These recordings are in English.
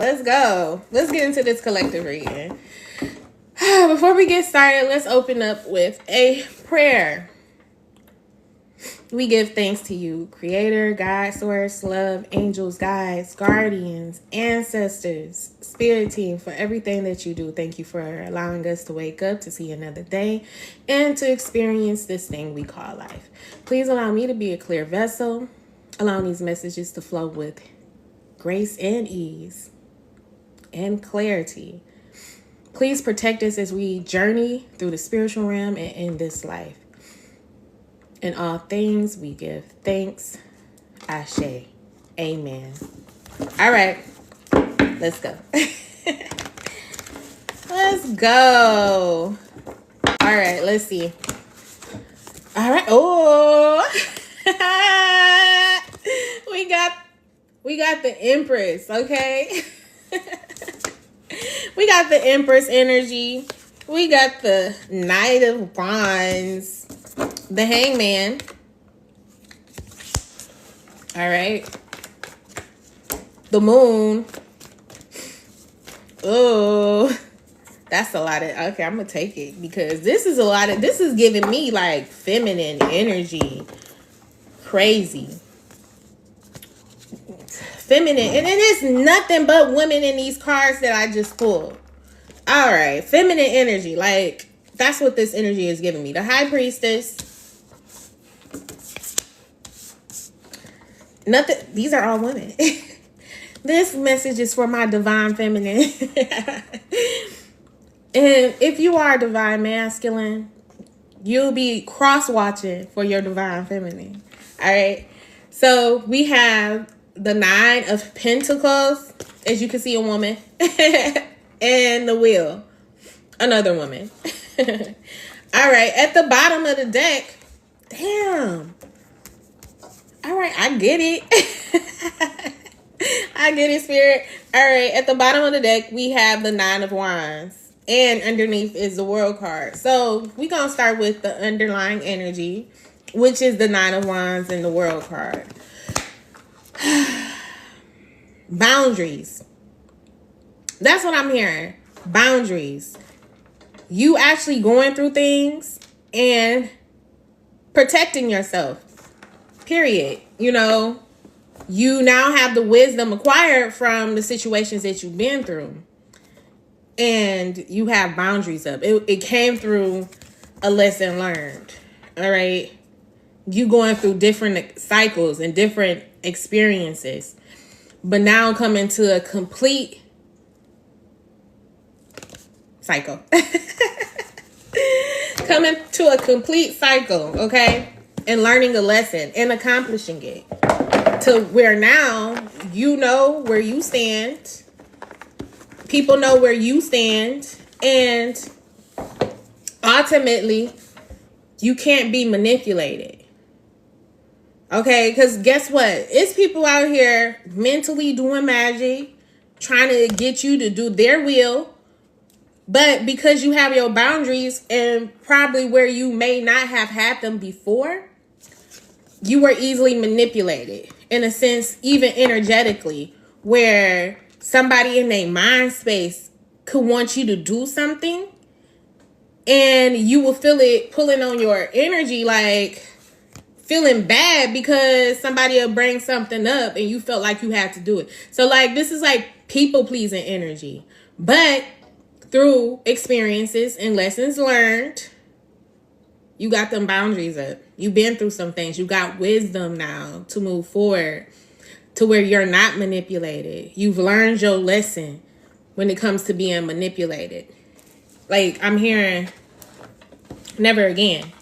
Let's go. Let's get into this collective reading. Before we get started, let's open up with a prayer. We give thanks to you, Creator, God, Source, Love, angels, guides, guardians, ancestors, Spirit team, for everything that you do. Thank you for allowing us to wake up, to see another day, and to experience this thing we call life. Please allow me to be a clear vessel, allowing these messages to flow with grace and ease and clarity. Please protect us as we journey through the spiritual realm and in this life. In all things, we give thanks. Ashe. Amen. All right. Let's go. Let's go. All right. Let's see. All right. Oh. we got the Empress, okay? We got the Empress energy. We got the Knight of Wands. The Hangman. All right. The Moon. Oh, that's a lot of, okay, I'm going to take it because this is giving me like feminine energy. Crazy. Feminine. And it is nothing but women in these cards that I just pulled. All right. Feminine energy. Like, that's what this energy is giving me. The High Priestess. Nothing. These are all women. This message is for my divine feminine. And if you are divine masculine, you'll be cross-watching for your divine feminine. All right. So we have the Nine of Pentacles. As you can see, a woman. And the Wheel. Another woman. All right. At the bottom of the deck. Damn. All right, I get it. I get it, Spirit. All right, at the bottom of the deck, we have the Nine of Wands. And underneath is the World card. So we're going to start with the underlying energy, which is the Nine of Wands and the World card. Boundaries. That's what I'm hearing. Boundaries. You actually going through things and protecting yourself. Period. You know, you now have the wisdom acquired from the situations that you've been through. And you have boundaries up. It came through a lesson learned. All right. You going through different cycles and different experiences. But now coming to a complete cycle. Coming to a complete cycle, okay? And learning a lesson and accomplishing it to where now you know where you stand. People know where you stand. And ultimately, you can't be manipulated. Okay? Because guess what? It's people out here mentally doing magic, trying to get you to do their will. But because you have your boundaries and probably where you may not have had them before, you were easily manipulated in a sense, even energetically, where somebody in their mind space could want you to do something and you will feel it pulling on your energy, like feeling bad because somebody will bring something up and you felt like you had to do it. So like, this is like people pleasing energy, but through experiences and lessons learned, you got them boundaries up. You've been through some things. You got wisdom now to move forward to where you're not manipulated. You've learned your lesson when it comes to being manipulated. Like, I'm hearing never again.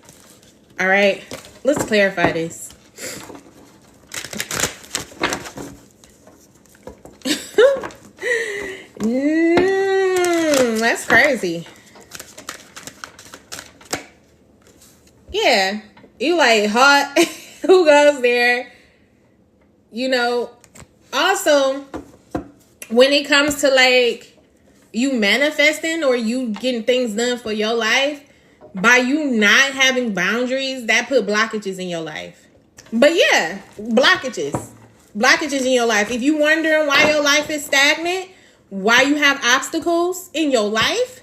All right. Let's clarify this. That's crazy. Yeah, you like hot. Who goes there? You know, also, when it comes to like you manifesting or you getting things done for your life, by you not having boundaries, that put blockages in your life. But yeah, blockages in your life. If you wondering why your life is stagnant, why you have obstacles in your life,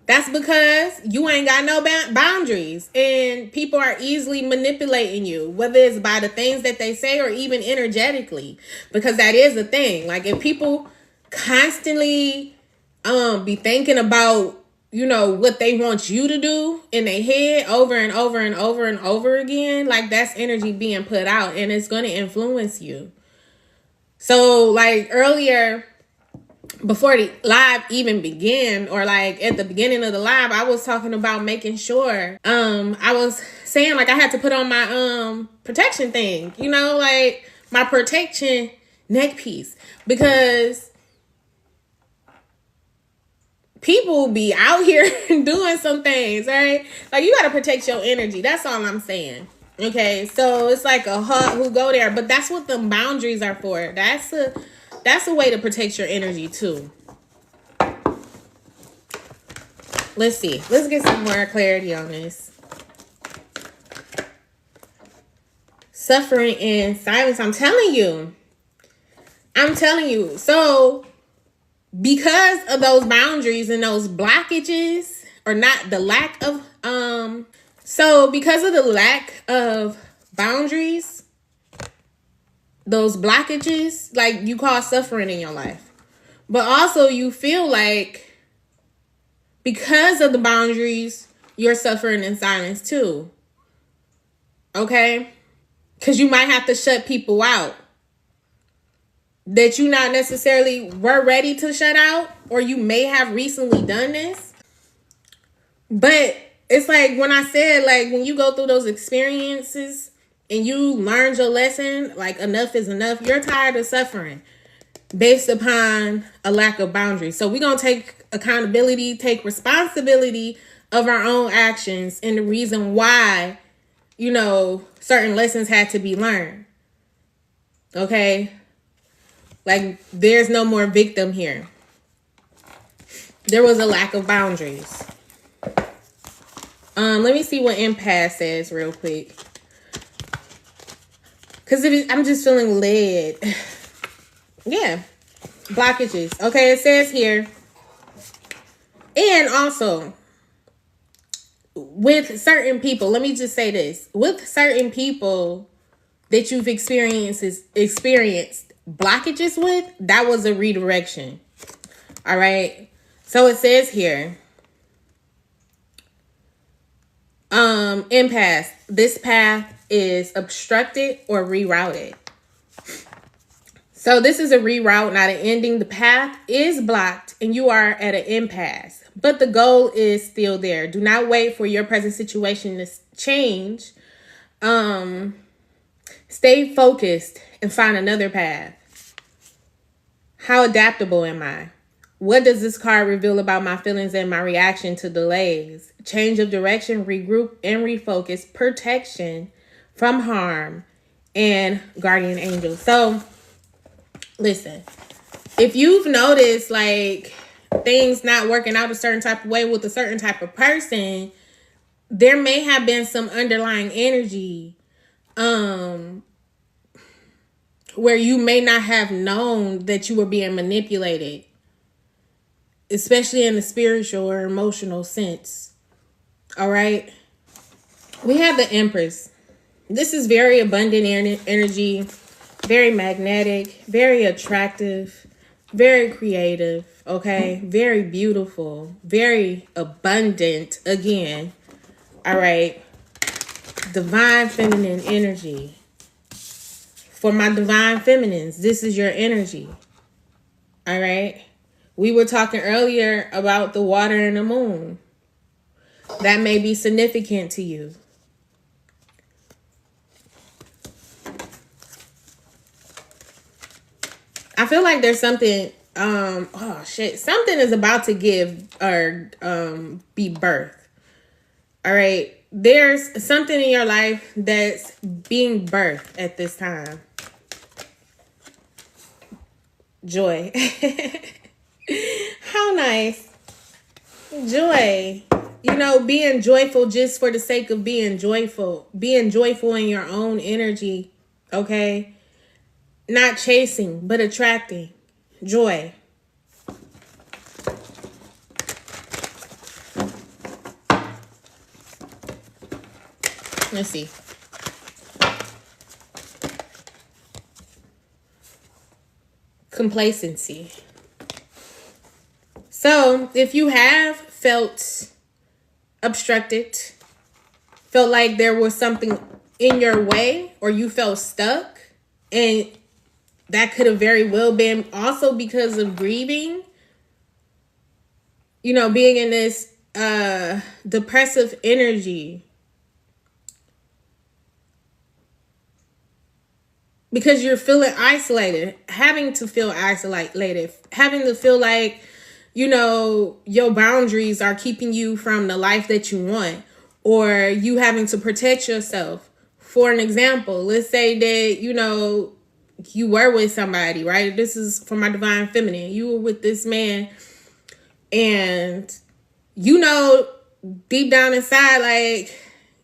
that's because you ain't got no boundaries, and people are easily manipulating you, whether it's by the things that they say or even energetically, because that is a thing. Like, if people constantly be thinking about, you know, what they want you to do in their head over and over and over and over again, like, that's energy being put out, and it's going to influence you. So, like, earlier, before the live even began, or like at the beginning of the live, I was talking about making sure, I was saying, like, I had to put on my protection thing, you know, like my protection neck piece, because people be out here doing some things, right? Like, you got to protect your energy. That's all I'm saying. Okay, so it's like a hug who go there, but that's what the boundaries are for. That's a way to protect your energy too. Let's see. Let's get some more clarity on this. Suffering in silence. I'm telling you. So, because of those boundaries and those blockages, or not the lack of, so because of the lack of boundaries, those blockages, like, you cause suffering in your life. But also you feel like because of the boundaries, you're suffering in silence too. Okay? Because you might have to shut people out that you not necessarily were ready to shut out, or you may have recently done this. But it's like when I said, like, when you go through those experiences and you learned your lesson, like, enough is enough. You're tired of suffering based upon a lack of boundaries. So we're going to take accountability, take responsibility of our own actions and the reason why, you know, certain lessons had to be learned. Okay? Like, there's no more victim here. There was a lack of boundaries. Let me see what empath says real quick. Because I'm just feeling led. Yeah. Blockages. Okay, it says here. And also, with certain people, let me just say this. With certain people that you've experienced blockages with, that was a redirection. All right. So it says here, empath, this path is obstructed or rerouted. So this is a reroute, not an ending. The path is blocked and you are at an impasse, but the goal is still there. Do not wait for your present situation to change. Stay focused and find another path. How adaptable am I? What does this card reveal about my feelings and my reaction to delays? Change of direction, regroup and refocus, protection from harm, and guardian angel. So, listen, if you've noticed, like, things not working out a certain type of way with a certain type of person, there may have been some underlying energy where you may not have known that you were being manipulated, especially in the spiritual or emotional sense. All right. We have the Empress. This is very abundant energy, very magnetic, very attractive, very creative. Okay. Very beautiful, very abundant again. All right. Divine feminine energy. For my divine feminines, this is your energy. All right. We were talking earlier about the water and the moon. That may be significant to you. I feel like there's something, something is about to give or be birth. All right. There's something in your life that's being birthed at this time. Joy. How nice. Joy. You know, being joyful just for the sake of being joyful. Being joyful in your own energy. Okay? Not chasing, but attracting. joy. Let's see. Complacency. So if you have felt obstructed, felt like there was something in your way, or you felt stuck, and that could have very well been also because of grieving, you know, being in this depressive energy, because you're feeling isolated, having to feel isolated, having to feel like, you know, your boundaries are keeping you from the life that you want, or you having to protect yourself. For an example, let's say that, you know, you were with somebody, right? This is for my divine feminine. You were with this man, and, you know, deep down inside, like,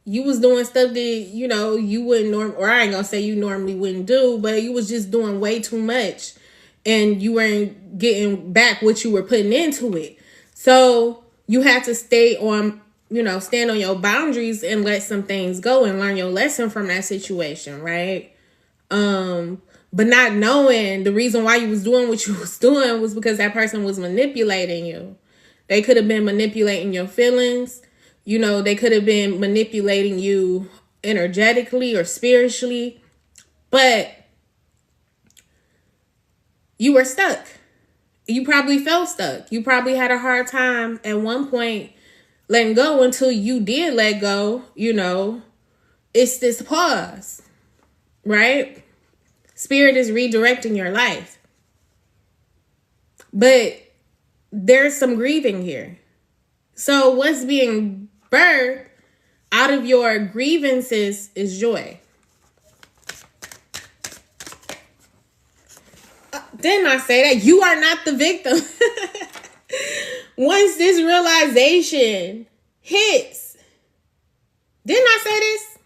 you was doing stuff that, you know, you wouldn't or I ain't gonna say you normally wouldn't do, but you was just doing way too much, and you weren't getting back what you were putting into it. So you had to stay on, you know, stand on your boundaries and let some things go and learn your lesson from that situation, right? But not knowing the reason why you was doing what you was doing was because that person was manipulating you. They could have been manipulating your feelings. You know, they could have been manipulating you energetically or spiritually, but you were stuck. You probably felt stuck. You probably had a hard time at one point letting go until you did let go. You know, it's this pause, right? Spirit is redirecting your life. But there's some grieving here. So what's being birthed out of your grievances is joy. Didn't I say that? You are not the victim. Once this realization hits, didn't I say this?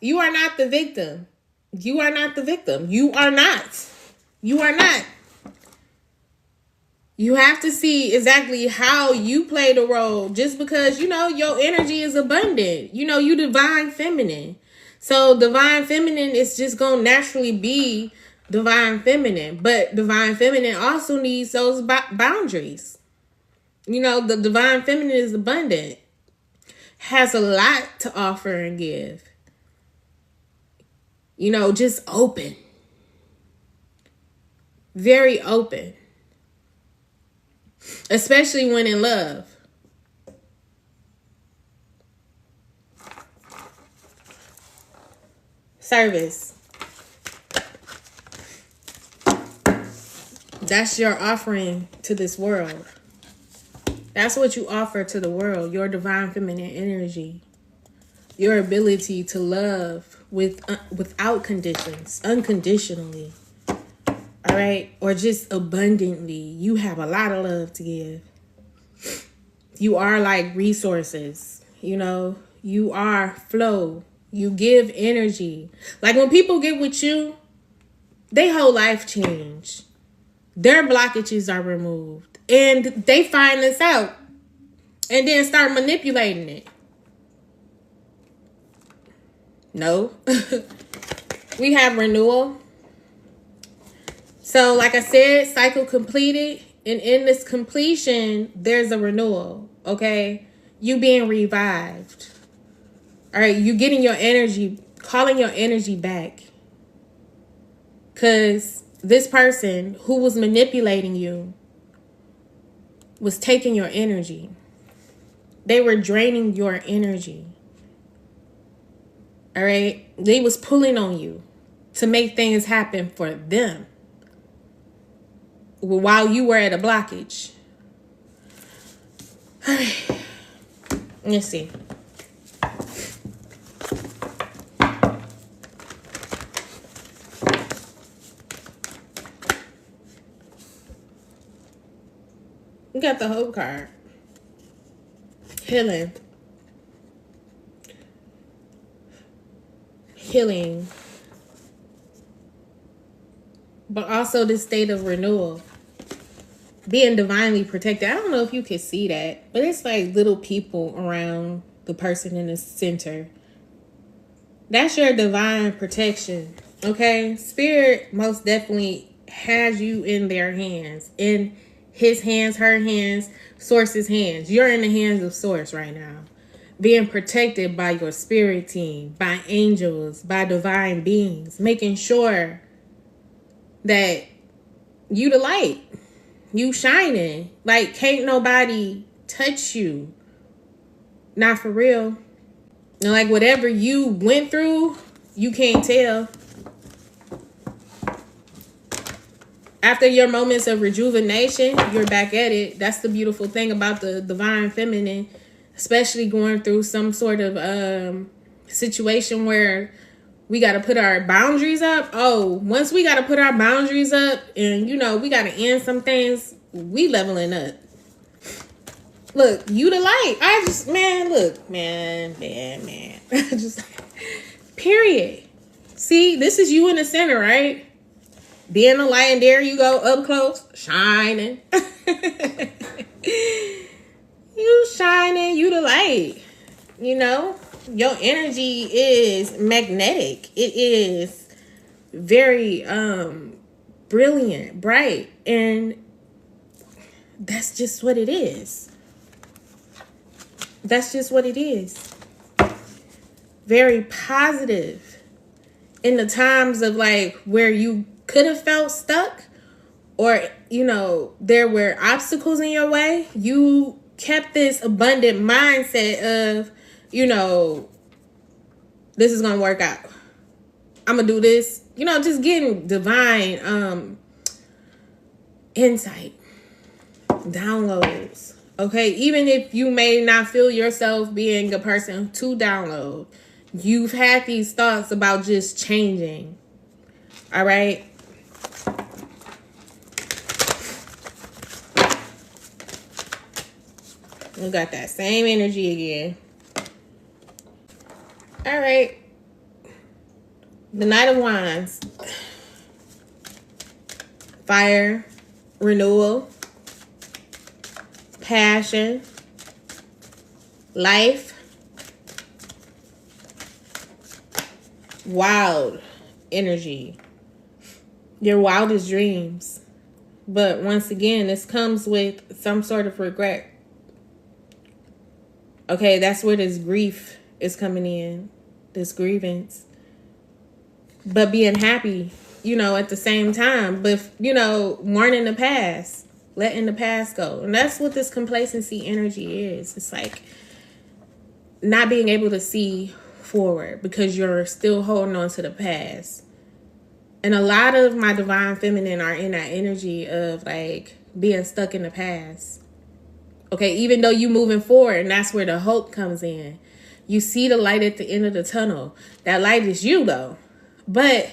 You are not the victim. You are not the victim. You are not. You are not. You have to see exactly how you play the role, just because, you know, your energy is abundant. You know, you divine feminine. So divine feminine is just going to naturally be divine feminine. But divine feminine also needs those boundaries. You know, the divine feminine is abundant. Has a lot to offer and give. You know, just open. Very open. Especially when in love. Service. That's your offering to this world. That's what you offer to the world. Your divine feminine energy. Your ability to love without conditions. Unconditionally. All right? Or just abundantly. You have a lot of love to give. You are like resources. You know, you are flow. You give energy. Like when people get with you, their whole life change. Their blockages are removed. And they find this out. And then start manipulating it. No. We have renewal. So like I said, cycle completed. And in this completion, there's a renewal. Okay? You being revived. All right? You getting your energy, calling your energy back. Because this person who was manipulating you was taking your energy. They were draining your energy. All right? They was pulling on you to make things happen for them while you were at a blockage. All right. Let's see. We got the Hope card. Healing. Healing. but also this state of renewal. Being divinely protected. I don't know if you can see that, but it's like little people around the person in the center. That's your divine protection. Okay? Spirit most definitely has you in their hands. In his hands, her hands, Source's hands. You're in the hands of Source right now. Being protected by your spirit team, by angels, by divine beings. Making sure that you the light. You shining. Like, can't nobody touch you. Not for real. And like, whatever you went through, you can't tell. After your moments of rejuvenation, you're back at it. That's the beautiful thing about the divine feminine. Especially going through some sort of situation where we got to put our boundaries up. Oh, once we got to put our boundaries up and, you know, we got to end some things, we leveling up. Look, you the light. I just, man, look, man. Just, period. See, this is you in the center, right? Being the light, and there you go, up close, shining. You shining, you the light. You know? Your energy is magnetic. It is very brilliant, bright, and that's just what it is. That's just what it is. Very positive. In the times of like where you could have felt stuck, or you know, there were obstacles in your way, you kept this abundant mindset of, you know, this is gonna work out. I'm gonna do this. You know, just getting divine insight, downloads. Okay, even if you may not feel yourself being a person to download, you've had these thoughts about just changing. All right. We got that same energy again. All right. The Knight of Wands. Fire, renewal, passion, life, wild energy, your wildest dreams. But once again, this comes with some sort of regret. Okay, that's where this grief is coming in, this grievance. But being happy, you know, at the same time. But, you know, mourning the past, letting the past go. And that's what this complacency energy is. It's like not being able to see forward because you're still holding on to the past. And a lot of my divine feminine are in that energy of like being stuck in the past. Okay, even though you moving forward, and that's where the hope comes in. You see the light at the end of the tunnel. That light is you, though. But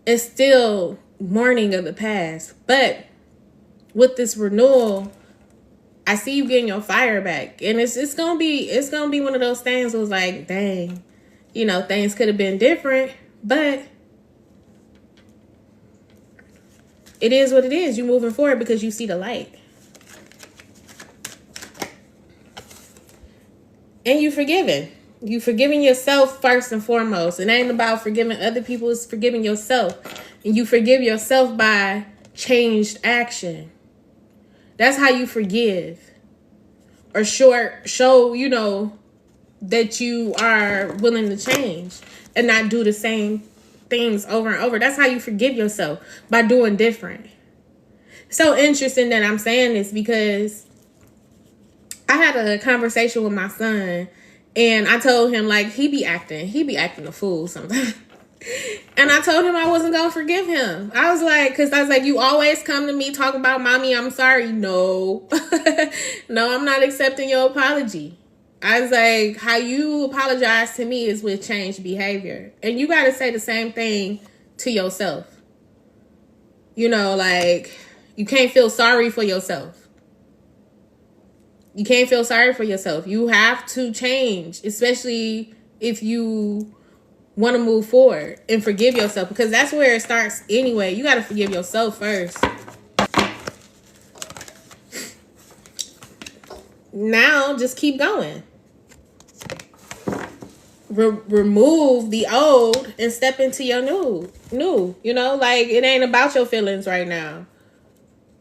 it's still mourning of the past. But with this renewal, I see you getting your fire back. And it's gonna be one of those things that was like, dang, you know, things could have been different, but it is what it is. You're moving forward because you see the light. And you forgiven. You forgiving yourself first and foremost. It ain't about forgiving other people. It's forgiving yourself. And you forgive yourself by changed action. That's how you forgive. Or show, you know, that you are willing to change and not do the same things over and over. That's how you forgive yourself, by doing different. So interesting that I'm saying this because I had a conversation with my son and I told him like he be acting a fool sometimes. And I told him I wasn't going to forgive him. I was like, you always come to me talking about mommy, I'm sorry. No, no, I'm not accepting your apology. I was like, how you apologize to me is with changed behavior. And you got to say the same thing to yourself. You know, like you can't feel sorry for yourself. You can't feel sorry for yourself. You have to change, especially if you want to move forward and forgive yourself, because that's where it starts anyway. You got to forgive yourself first. Now just keep going. Remove the old and step into your new, you know, like it ain't about your feelings right now.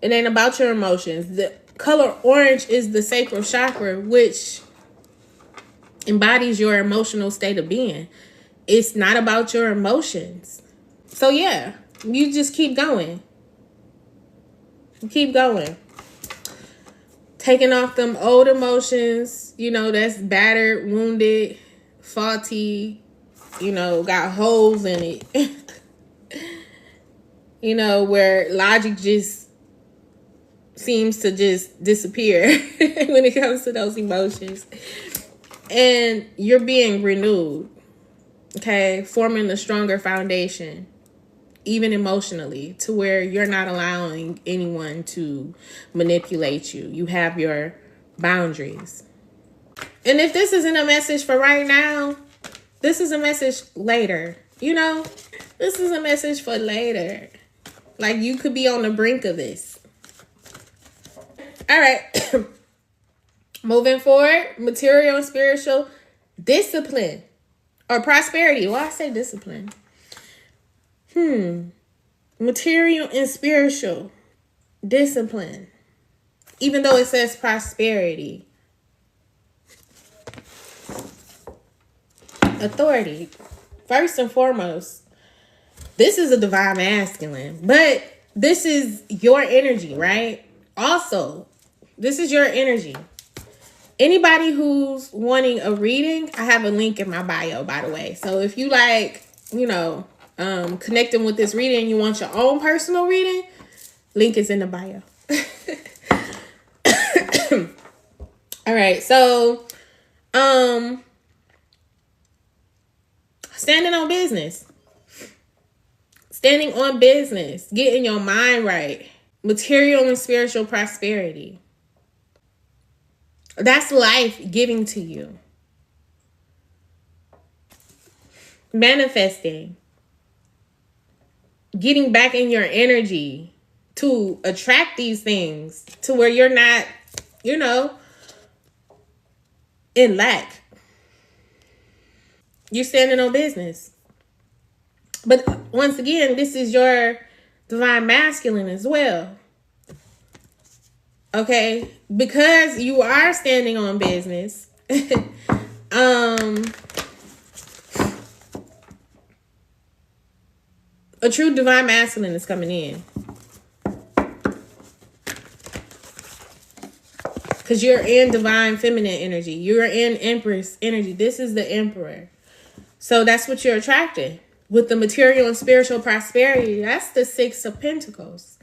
It ain't about your emotions. The color orange is the sacral chakra, which embodies your emotional state of being. It's not about your emotions. So yeah, you just keep going. Keep going. Taking off them old emotions, you know, that's battered, wounded, faulty, you know, got holes in it. You know, where logic just seems to just disappear when it comes to those emotions. And you're being renewed, okay? Forming a stronger foundation, even emotionally, to where you're not allowing anyone to manipulate you. You have your boundaries. And if this isn't a message for right now, this is a message later, you know? This is a message for later. Like, you could be on the brink of this. All right. Moving forward, material and spiritual discipline or prosperity. Well, I say discipline. Material and spiritual discipline. Even though it says prosperity. Authority. First and foremost, this is a divine masculine, but this is your energy, right? Also, this is your energy. Anybody who's wanting a reading, I have a link in my bio, by the way. So if you like, you know, connecting with this reading, you want your own personal reading, link is in the bio. All right. So, standing on business, getting your mind right, material and spiritual prosperity. That's life giving to you. Manifesting. Getting back in your energy to attract these things to where you're not, you know, in lack. You're standing on business. But once again, this is your divine masculine as well. Okay, because you are standing on business. A true divine masculine is coming in. Because you're in divine feminine energy. You're in empress energy. This is the emperor. So that's what you're attracting. With the material and spiritual prosperity, that's the Six of Pentacles.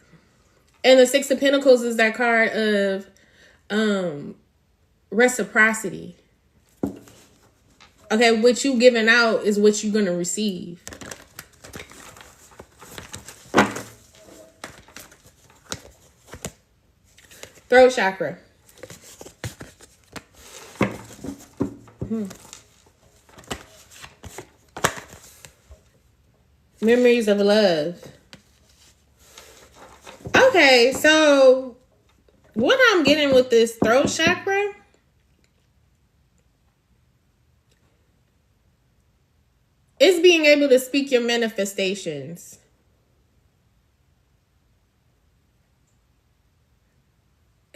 And the Six of Pentacles is that card of reciprocity. Okay, what you giving out is what you're going to receive. Throat chakra. Memories of love. Okay, so what I'm getting with this throat chakra is being able to speak your manifestations.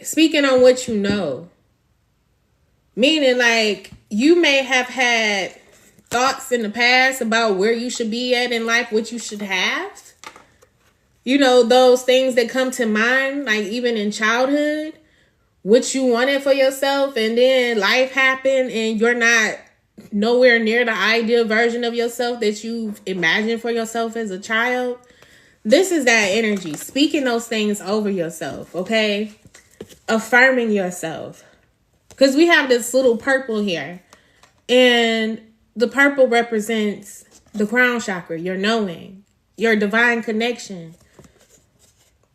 Speaking on what you know. Meaning, like, you may have had thoughts in the past about where you should be at in life, what you should have. You know, those things that come to mind, like even in childhood, what you wanted for yourself, and then life happened and you're not nowhere near the ideal version of yourself that you've imagined for yourself as a child. This is that energy, speaking those things over yourself, okay? Affirming yourself. Because we have this little purple here, and the purple represents the crown chakra, your knowing, your divine connection.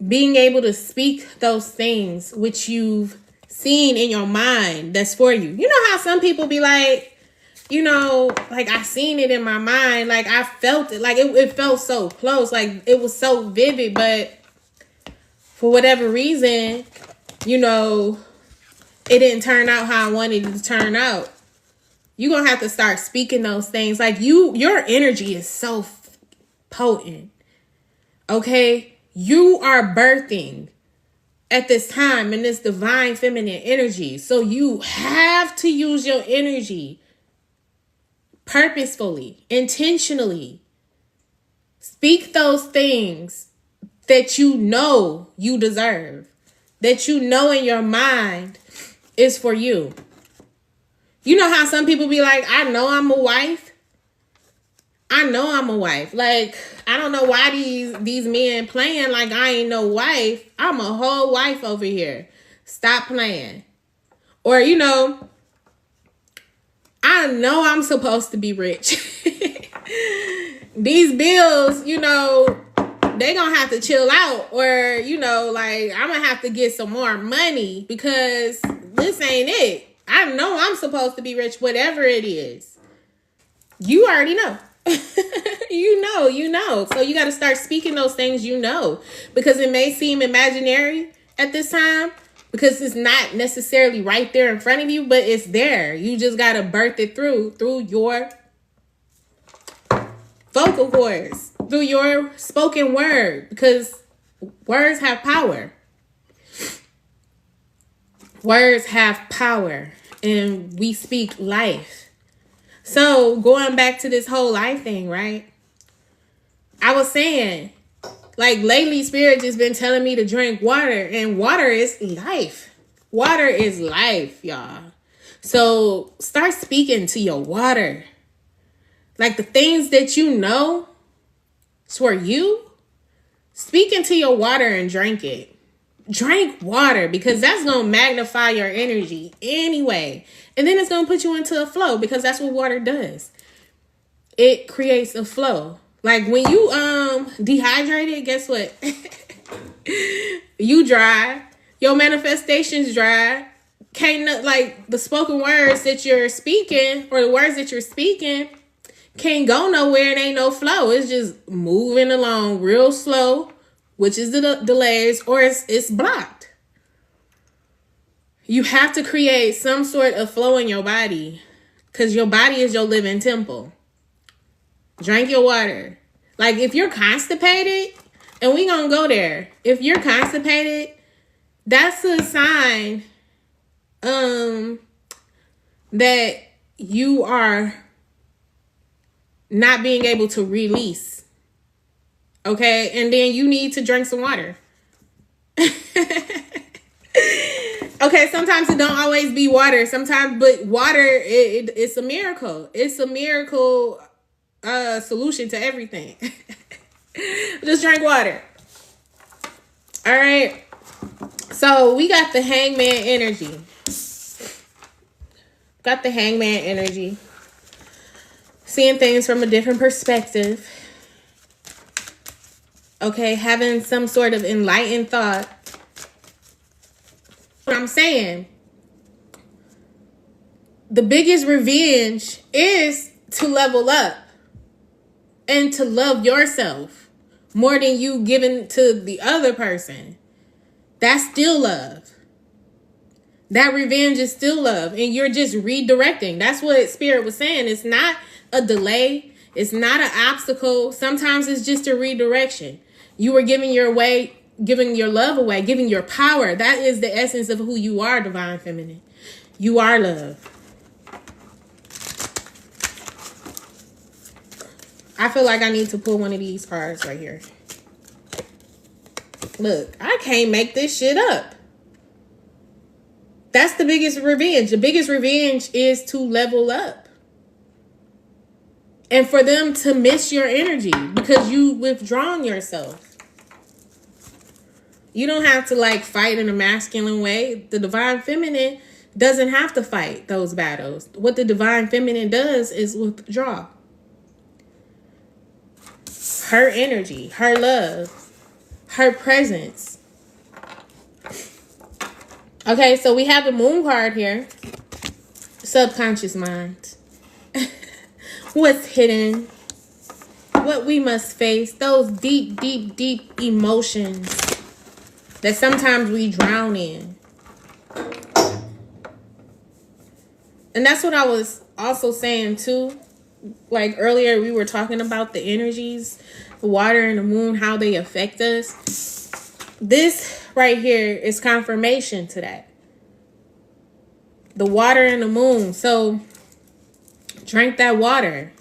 Being able to speak those things which you've seen in your mind that's for you. You know how some people be like, you know, like I seen it in my mind. Like I felt it. Like it felt so close. Like it was so vivid. But for whatever reason, you know, it didn't turn out how I wanted it to turn out. You're going to have to start speaking those things. Like your energy is so potent. Okay? You are birthing at this time in this divine feminine energy. So you have to use your energy purposefully, intentionally. Speak those things that you know you deserve, that you know in your mind is for you. You know how some people be like, I know I'm a wife. I know I'm a wife. Like, I don't know why these men playing like I ain't no wife. I'm a whole wife over here. Stop playing. Or, you know, I know I'm supposed to be rich. These bills, you know, they gonna have to chill out. Or, you know, like, I'm gonna have to get some more money because this ain't it. I know I'm supposed to be rich, whatever it is. You already know. You know. So you got to start speaking those things you know. Because it may seem imaginary at this time. Because it's not necessarily right there in front of you. But it's there. You just got to birth it through your vocal cords. Through your spoken word. Because words have power. Words have power. And we speak life. So going back to this whole life thing, right? I was saying, like lately Spirit just been telling me to drink water. And water is life. Water is life, y'all. So start speaking to your water. Like the things that you know is for you. Speak into your water and drink it. Drink water because that's going to magnify your energy anyway. And then it's going to put you into a flow because that's what water does. It creates a flow. Like when you dehydrated, guess what? You dry. Your manifestations dry. Can't, like the spoken words that you're speaking or the words that you're speaking can't go nowhere and ain't no flow. It's just moving along real slow. Which is the delays, or it's blocked. You have to create some sort of flow in your body. Because your body is your living temple. Drink your water. Like if you're constipated, and we gonna go there. If you're constipated, that's a sign that you are not being able to release. Okay, and then you need to drink some water. Okay, sometimes it don't always be water. Sometimes, but water, it's a miracle. It's a miracle solution to everything. Just drink water. All right. So we got the hangman energy. Got the hangman energy. Seeing things from a different perspective. Okay, having some sort of enlightened thought. What I'm saying, the biggest revenge is to level up and to love yourself more than you giving to the other person. That's still love. That revenge is still love, and you're just redirecting. That's what Spirit was saying. It's not a delay. It's not an obstacle. Sometimes it's just a redirection. You were giving your love away, giving your power. That is the essence of who you are, Divine Feminine. You are love. I feel like I need to pull one of these cards right here. Look, I can't make this shit up. That's the biggest revenge. The biggest revenge is to level up. And for them to miss your energy because you withdrawn yourself. You don't have to like fight in a masculine way. The Divine Feminine doesn't have to fight those battles. What the Divine Feminine does is withdraw. Her energy, her love, her presence. Okay, so we have the Moon card here. Subconscious mind. what's hidden, what we must face, those deep, deep, deep emotions that sometimes we drown in. And that's what I was also saying too. Like earlier, we were talking about the energies, the water and the moon, how they affect us. This right here is confirmation to that. The water and the moon. So drink that water.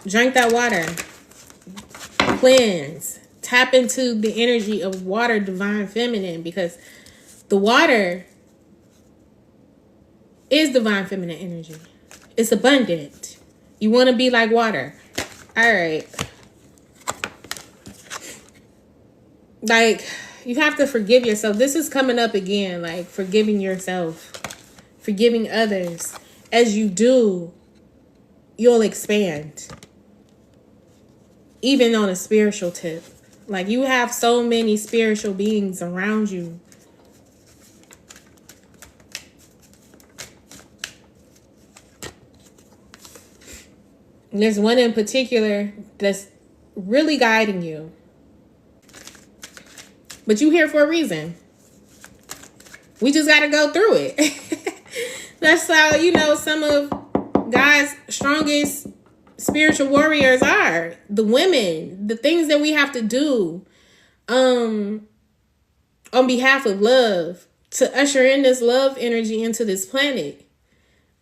Drink that water. Cleanse. Tap into the energy of water, divine feminine, because the water is divine feminine energy. It's abundant. You want to be like water. All right. Like, you have to forgive yourself. This is coming up again, like forgiving yourself, forgiving others. As you do, you'll expand. Even on a spiritual tip. Like, you have so many spiritual beings around you. And there's one in particular that's really guiding you. But you're here for a reason. We just got to go through it. That's how, you know, some of God's strongest spiritual warriors are. The women, the things that we have to do on behalf of love, to usher in this love energy into this planet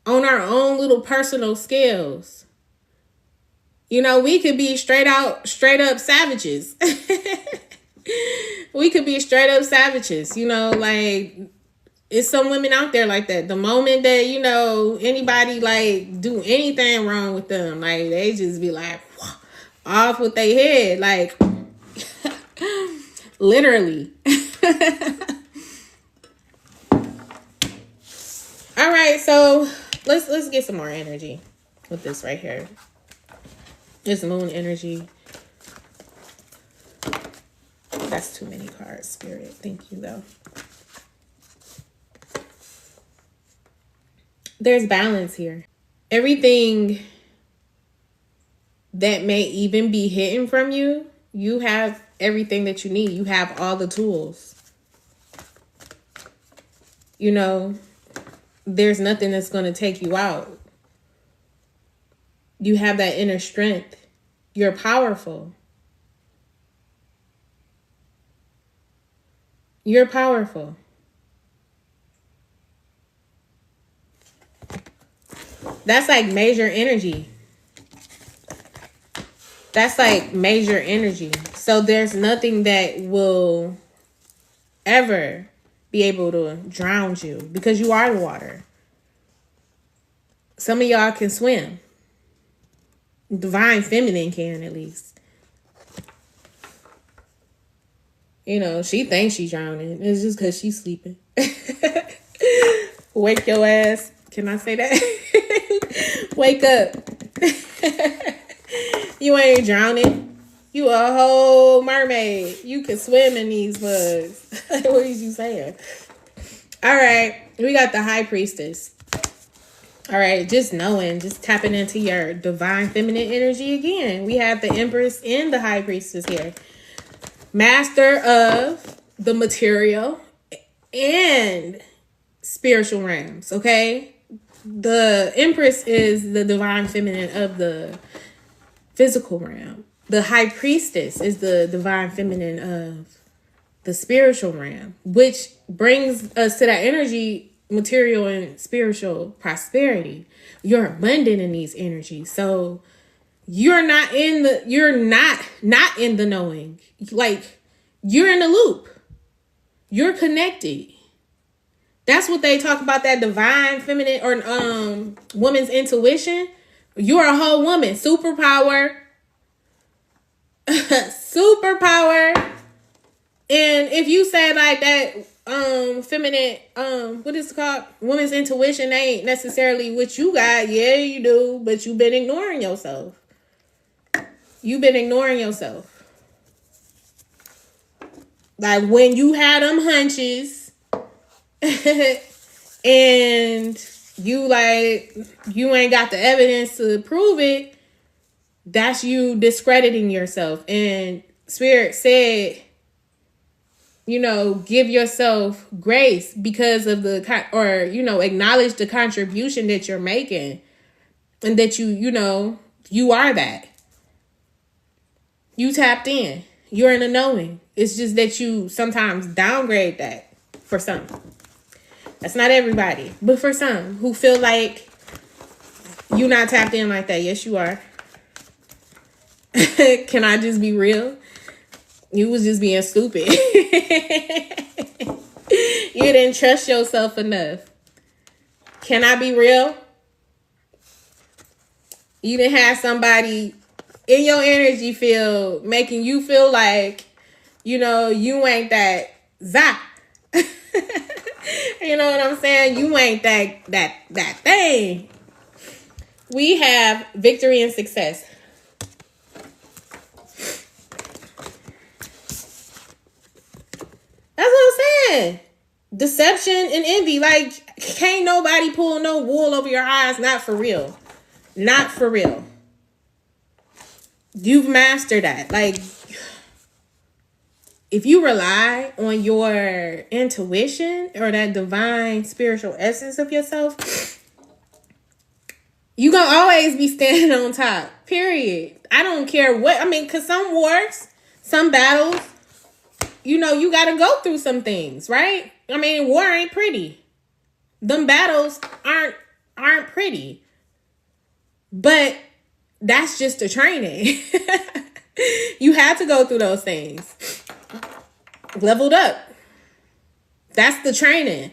on our own little personal scales. You know, we could be straight up savages. We could be straight up savages, you know, like, it's some women out there like that. The moment that, you know, anybody like do anything wrong with them, like, they just be like off with their head, like literally. All right, so let's get some more energy with this right here. This moon energy. That's too many cards, Spirit. Thank you, though. There's balance here. Everything that may even be hidden from you, you have everything that you need. You have all the tools. You know, there's nothing that's going to take you out. You have that inner strength. You're powerful. You're powerful. That's like major energy. That's like major energy. So there's nothing that will ever be able to drown you because you are the water. Some of y'all can swim. Divine feminine can, at least. You know, she thinks she's drowning. It's just because she's sleeping. Wake your ass. Can I say that? Wake up. You ain't drowning. You a whole mermaid. You can swim in these bugs. What is you saying? All right. We got the High Priestess. All right. Just knowing. Just tapping into your divine feminine energy again. We have the Empress and the High Priestess here. Master of the material and spiritual realms, okay? The Empress is the divine feminine of the physical realm. The High Priestess is the divine feminine of the spiritual realm, which brings us to that energy, material and spiritual prosperity. You're abundant in these energies. So you're not in the knowing. Like, you're in the loop. You're connected. That's what they talk about, that divine feminine or woman's intuition. You're a whole woman. Superpower. Superpower. And if you say like that feminine, what is it called? Woman's intuition ain't necessarily what you got. Yeah, you do. But you've been ignoring yourself. You've been ignoring yourself. Like when you had them hunches and you ain't got the evidence to prove it, that's you discrediting yourself. And Spirit said, give yourself grace because of acknowledge the contribution that you're making, and that you are that. You tapped in. You're in a knowing. It's just that you sometimes downgrade that for some. That's not everybody, but for some who feel like you not tapped in like that. Yes, you are. Can I just be real? You was just being stupid. You didn't trust yourself enough. Can I be real? You didn't have somebody in your energy field making you feel like, you ain't that za. You know what I'm saying? You ain't that thing. We have victory and success. That's what I'm saying. Deception and envy. Like, can't nobody pull no wool over your eyes. Not for real. Not for real. You've mastered that. Like, if you rely on your intuition or that divine spiritual essence of yourself, you're going to always be standing on top. Period. I don't care what. Because some wars, some battles, you got to go through some things, right? War ain't pretty. Them battles aren't pretty. But that's just the training. You had to go through those things. Leveled up. That's the training.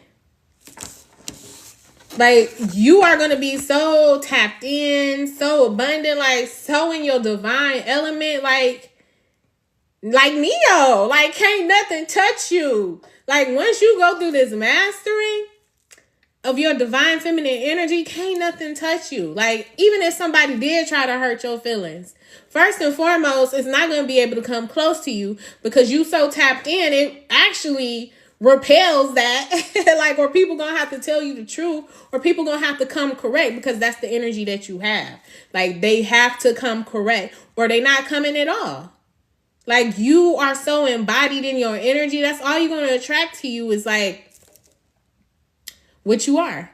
Like, you are going to be so tapped in, so abundant, like, so in your divine element, like Neo. Like, can't nothing touch you. Like, once you go through this mastering of your divine feminine energy, can't nothing touch you. Like, even if somebody did try to hurt your feelings, first and foremost, it's not going to be able to come close to you because you so tapped in, it actually repels that. Like, or people going to have to tell you the truth, or people going to have to come correct, because that's the energy that you have. Like, they have to come correct, or they not coming at all. Like, you are so embodied in your energy. That's all you're going to attract to you is like what you are.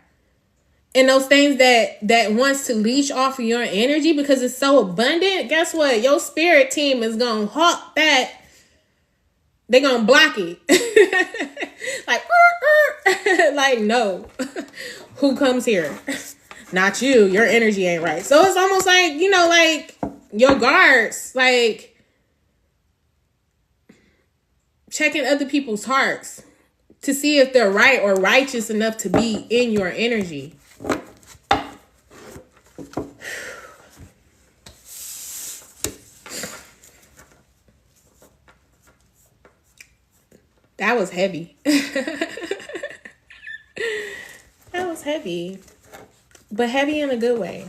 And those things that wants to leech off of your energy because it's so abundant, guess what? Your spirit team is going to hawk that. They're going to block it. Like, no. Who comes here? Not you. Your energy ain't right. So it's almost like, like your guards, like checking other people's hearts to see if they're right or righteous enough to be in your energy. That was heavy. That was heavy. But heavy in a good way.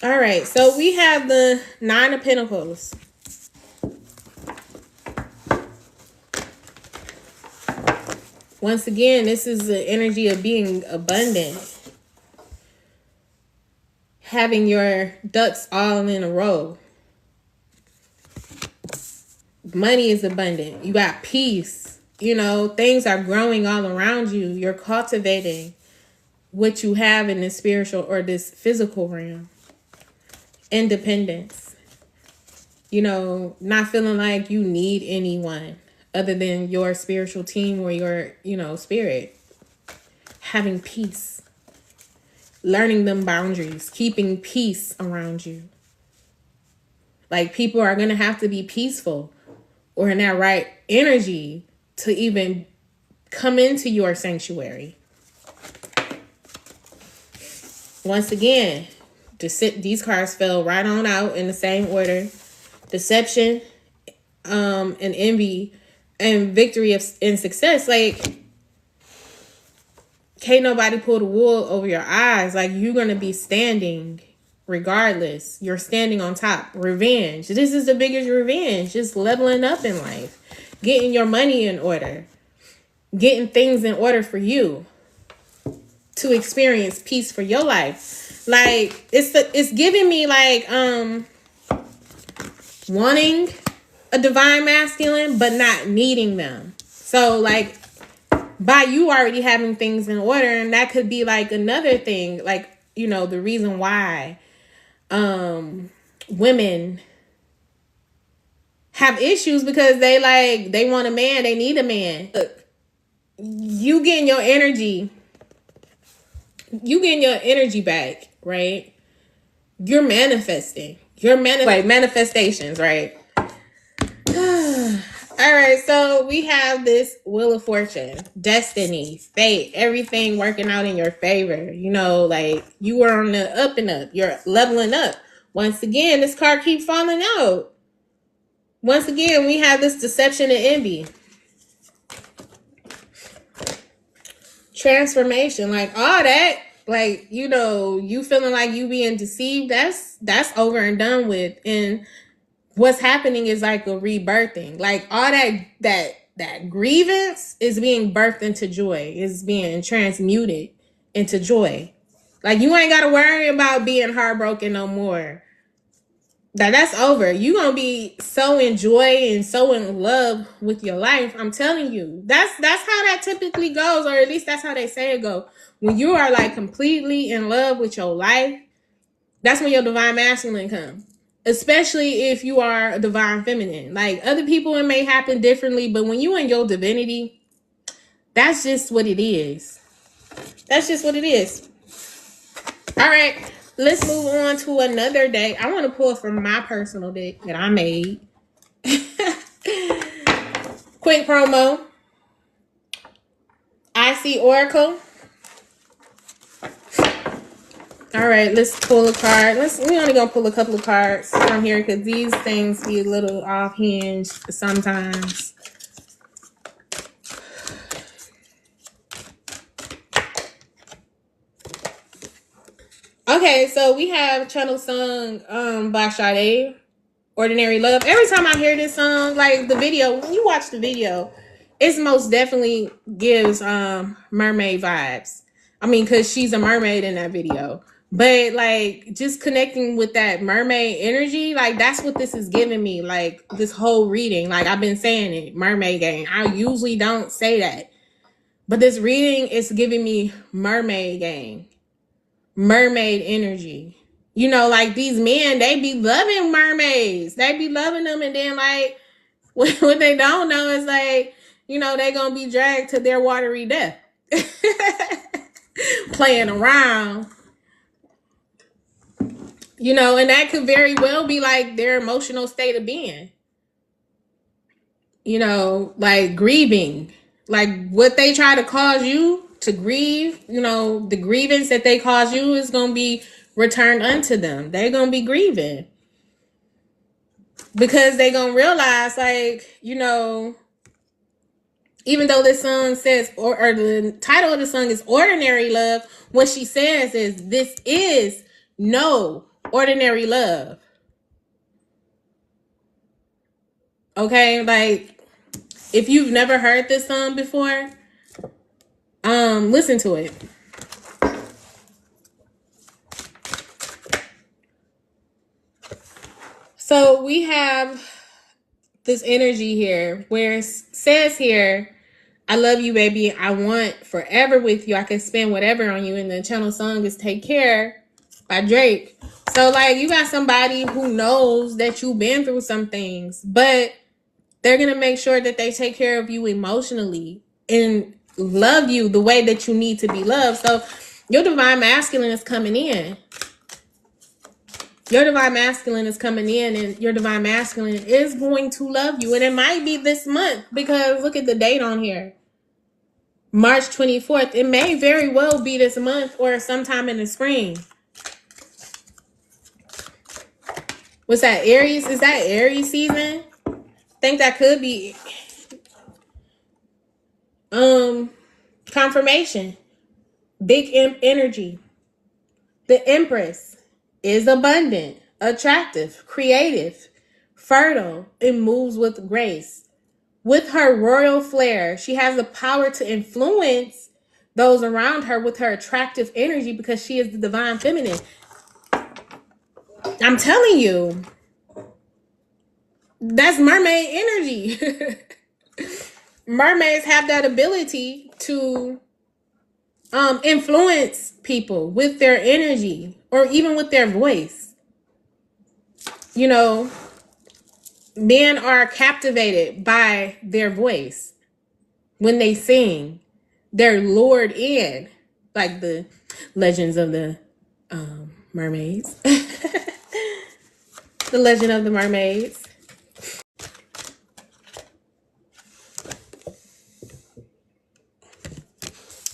All right. So we have the Nine of Pentacles. Once again, this is the energy of being abundant. Having your ducks all in a row. Money is abundant. You got peace. Things are growing all around you. You're cultivating what you have in this spiritual or this physical realm. Independence. Not feeling like you need anyone other than your spiritual team or your, spirit. Having peace. Learning them boundaries. Keeping peace around you. Like, people are going to have to be peaceful or in that right energy to even come into your sanctuary. Once again, these cards fell right on out in the same order. Deception, and envy, and victory and success. Like, can't nobody pull the wool over your eyes. Like, you're going to be standing regardless. You're standing on top. Revenge. This is the biggest revenge. Just leveling up in life. Getting your money in order. Getting things in order for you. to experience peace for your life. Like it's giving me like wanting a divine masculine but not needing them. So like by you already having things in order, and that could be like another thing, like, you know, the reason why women have issues, because they want a man, they need a man. Look, you getting your energy back, right? You're manifesting. Manifestations, right? All right, so we have this Wheel of Fortune, destiny, fate, everything working out in your favor. You know, like you are on the up and up. You're leveling up. Once again, this card keeps falling out. Once again, we have this deception and envy. Transformation, like all that, like, you know, you feeling like you being deceived, that's over and done with. And what's happening is like a rebirthing. Like all that grievance is being birthed into joy, is being transmuted into joy. Like you ain't gotta worry about being heartbroken no more. That's over. You gonna be so in joy and so in love with your life. I'm telling you, that's how that typically goes, or at least that's how they say it go. When you are like completely in love with your life, that's when your divine masculine comes. Especially if you are a divine feminine. Like other people, it may happen differently, but when you in your divinity, that's just what it is. That's just what it is. All right, let's move on to another deck. I want to pull from my personal deck that I made. Quick promo. I see Oracle. All right, let's pull a card. We only gonna pull a couple of cards from here because these things be a little off hinge sometimes. Okay, so we have Channel Song by Sade, Ordinary Love. Every time I hear this song, like the video, when you watch the video, it most definitely gives mermaid vibes. I mean, because she's a mermaid in that video. But like just connecting with that mermaid energy, like that's what this is giving me. Like this whole reading, like I've been saying it, mermaid gang. I usually don't say that. But this reading is giving me mermaid gang. Mermaid energy. You know, like these men, they be loving mermaids. They be loving them, and then like what they don't know is like, you know, they gonna be dragged to their watery death. Playing around. You know, and that could very well be like their emotional state of being. You know, like grieving. Like what they try to cause you to grieve, you know, the grievance that they cause you is going to be returned unto them. They're going to be grieving. Because they're going to realize, like, you know, even though this song says, or the title of the song is Ordinary Love, what she says is, this is no ordinary love. Okay, like, if you've never heard this song before, listen to it. So we have this energy here where it says here, I love you, baby. I want forever with you. I can spend whatever on you. And the channel song is Take Care by Drake. So like you got somebody who knows that you've been through some things, but they're going to make sure that they take care of you emotionally and love you the way that you need to be loved. So your divine masculine is coming in. Your divine masculine is coming in, and your divine masculine is going to love you. And it might be this month, because look at the date on here. March 24th. It may very well be this month or sometime in the spring. What's that, Aries? Is that Aries season? I think that could be confirmation. Big imp energy. The Empress is abundant, attractive, creative, fertile, and moves with grace. With her royal flair, she has the power to influence those around her with her attractive energy because she is the divine feminine. I'm telling you, that's mermaid energy. Mermaids have that ability to influence people with their energy or even with their voice. You know, men are captivated by their voice when they sing. They're lured in, like the legends of the mermaids. The legend of the mermaids.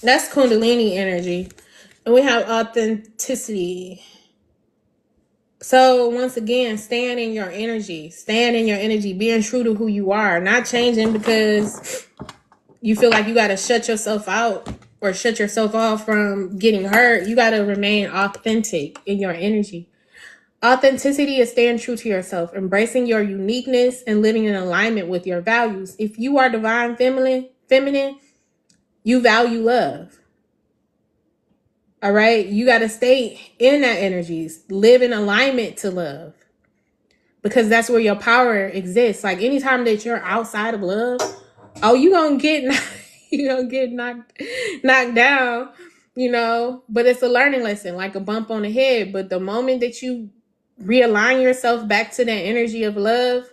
That's Kundalini energy. And we have authenticity. So once again, stand in your energy. Stand in your energy. Being true to who you are. Not changing because you feel like you got to shut yourself out or shut yourself off from getting hurt. You got to remain authentic in your energy. Authenticity is staying true to yourself, embracing your uniqueness and living in alignment with your values. If you are divine feminine, you value love. All right? You got to stay in that energy. Live in alignment to love. Because that's where your power exists. Like anytime that you're outside of love, oh, you gonna get knocked down, you know. But it's a learning lesson, like a bump on the head. But the moment that you realign yourself back to that energy of love,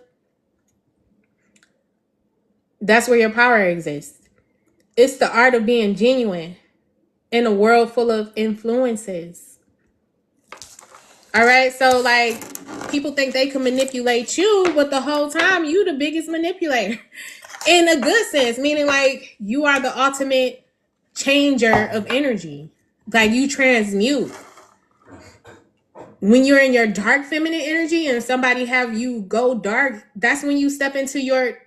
that's where your power exists. It's the art of being genuine in a world full of influences. All right, so like people think they can manipulate you, but the whole time you the biggest manipulator. In a good sense, meaning like you are the ultimate changer of energy. Like you transmute. When you're in your dark feminine energy and somebody have you go dark, that's when you step into your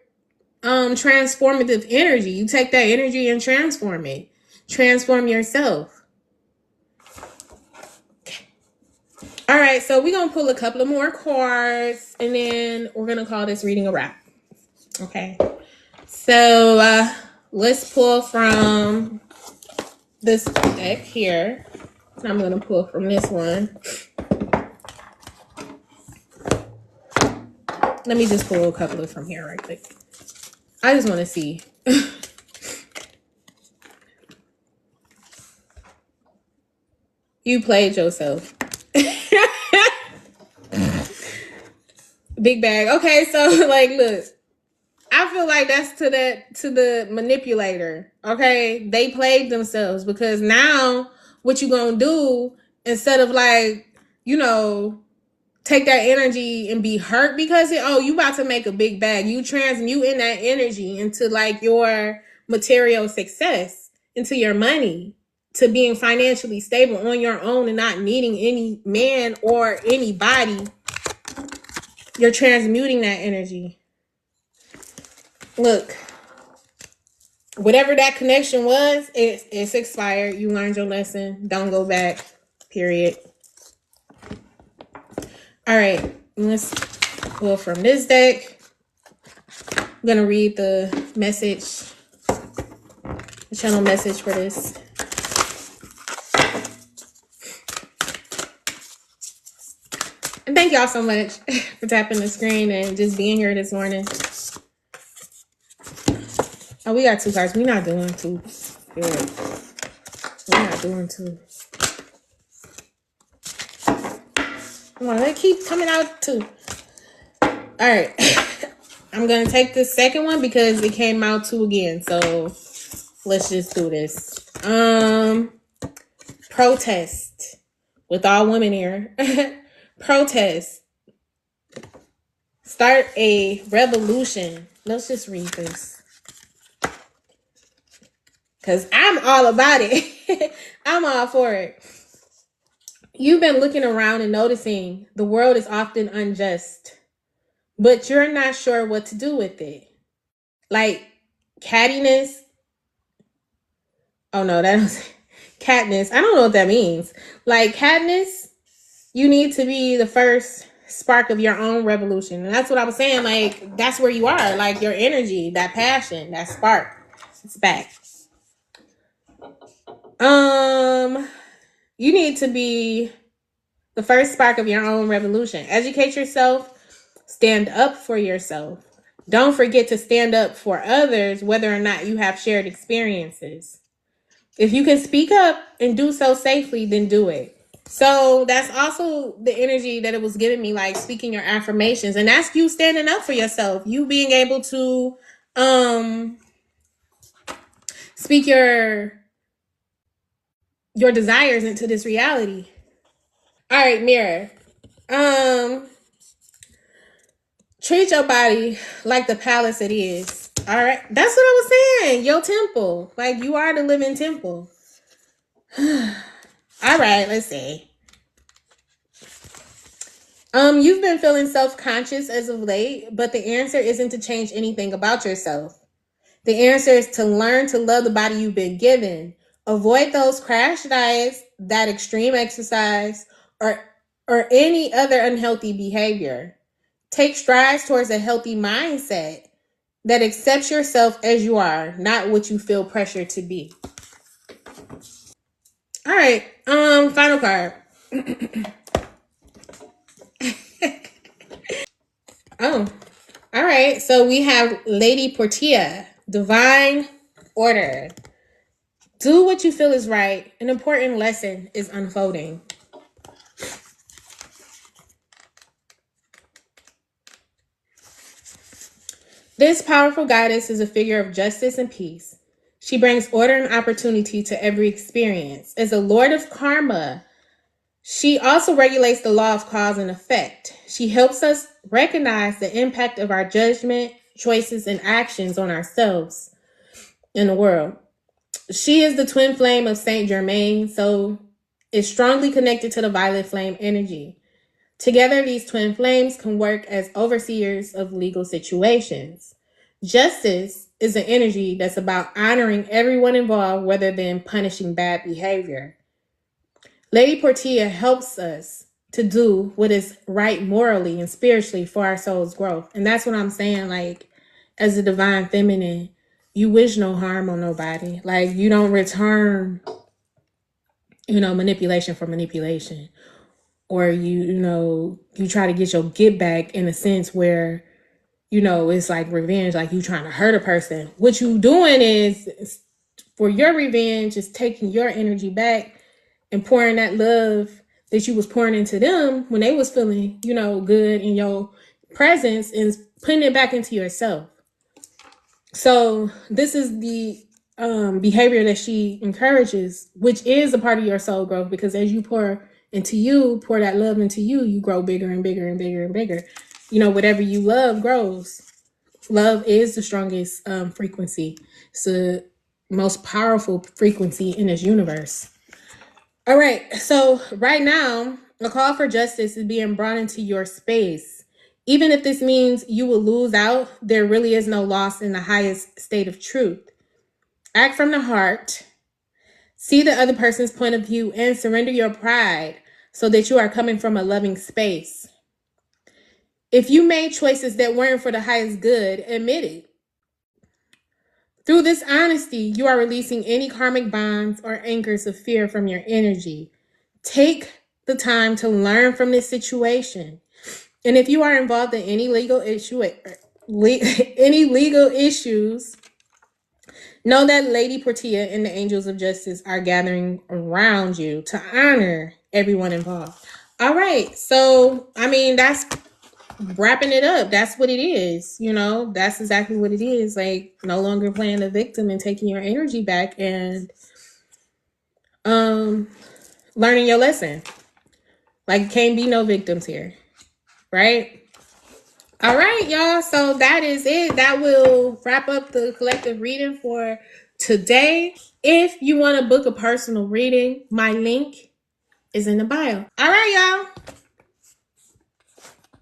transformative energy. You take that energy and transform it. Transform yourself. All right, so we're gonna pull a couple of more cards and then we're gonna call this reading a wrap. Okay. So let's pull from this deck here. So I'm going to pull from this one. Let me just pull a couple of from here right quick. I just want to see. You played yourself. Big bag. Okay, so like, look. I feel like that's to the manipulator. Okay, they played themselves because now what you gonna do instead of like, you know, take that energy and be hurt because you about to make a big bag. You transmuting that energy into like your material success, into your money, to being financially stable on your own and not needing any man or anybody. You're transmuting that energy. Look, whatever that connection was, it's expired. You learned your lesson. Don't go back. Period. All right, let's pull from this deck. I'm gonna read the message, the channel message for this. And thank y'all so much for tapping the screen and just being here this morning. Oh, we got two cards. We're not doing two. Good. We're not doing two. Come on, they keep coming out too. All right. I'm going to take the second one because it came out two again. So let's just do this. Protest. With all women here. Protest. Start a revolution. Let's just read this. Because I'm all about it. I'm all for it. You've been looking around and noticing the world is often unjust, but you're not sure what to do with it. Like cattiness. Oh no, that's catness. I don't know what that means. Like catness, you need to be the first spark of your own revolution. And that's what I was saying. Like, that's where you are. Like your energy, that passion, that spark. It's back. You need to be the first spark of your own revolution. Educate yourself, stand up for yourself. Don't forget to stand up for others, whether or not you have shared experiences. If you can speak up and do so safely, then do it. So that's also the energy that it was giving me, like speaking your affirmations. And that's you standing up for yourself. You being able to speak your desires into this reality. All right, mirror. Treat your body like the palace it is. All right. That's what I was saying. Your temple. Like you are the living temple. All right, let's see. You've been feeling self-conscious as of late, but the answer isn't to change anything about yourself. The answer is to learn to love the body you've been given. Avoid those crash diets, that extreme exercise, or any other unhealthy behavior. Take strides towards a healthy mindset that accepts yourself as you are, not what you feel pressured to be. All right, final card. Oh, all right. So we have Lady Portia, Divine Order. Do what you feel is right. An important lesson is unfolding. This powerful goddess is a figure of justice and peace. She brings order and opportunity to every experience. As a lord of karma, she also regulates the law of cause and effect. She helps us recognize the impact of our judgment, choices, and actions on ourselves in the world. She is the twin flame of Saint Germain, so is strongly connected to the violet flame energy. Together, these twin flames can work as overseers of legal situations. Justice is an energy that's about honoring everyone involved rather than punishing bad behavior. Lady Portia helps us to do what is right morally and spiritually for our soul's growth. And that's what I'm saying, like, as a divine feminine, you wish no harm on nobody. Like, you don't return, manipulation for manipulation. Or you try to get your get back in a sense where, it's like revenge, like you trying to hurt a person. What you doing is for your revenge is taking your energy back and pouring that love that you was pouring into them when they was feeling, good in your presence and putting it back into yourself. So this is the behavior that she encourages, which is a part of your soul growth, because as you pour that love into you, you grow bigger and bigger and bigger and bigger. Whatever you love grows. Love is the strongest frequency. It's the most powerful frequency in this universe. All right. So right now, a call for justice is being brought into your space. Even if this means you will lose out, there really is no loss in the highest state of truth. Act from the heart. See the other person's point of view and surrender your pride so that you are coming from a loving space. If you made choices that weren't for the highest good, admit it. Through this honesty, you are releasing any karmic bonds or anchors of fear from your energy. Take the time to learn from this situation. And if you are involved in any legal issues, know that Lady Portia and the Angels of Justice are gathering around you to honor everyone involved. All right. So, that's wrapping it up. That's what it is. That's exactly what it is. Like, no longer playing the victim and taking your energy back and learning your lesson. Like, can't be no victims here. Right? All right, y'all. So that is it. That will wrap up the collective reading for today. If you want to book a personal reading, my link is in the bio. All right, y'all.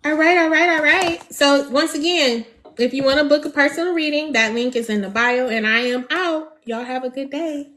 All right. So once again, if you want to book a personal reading, that link is in the bio, and I am out. Y'all have a good day.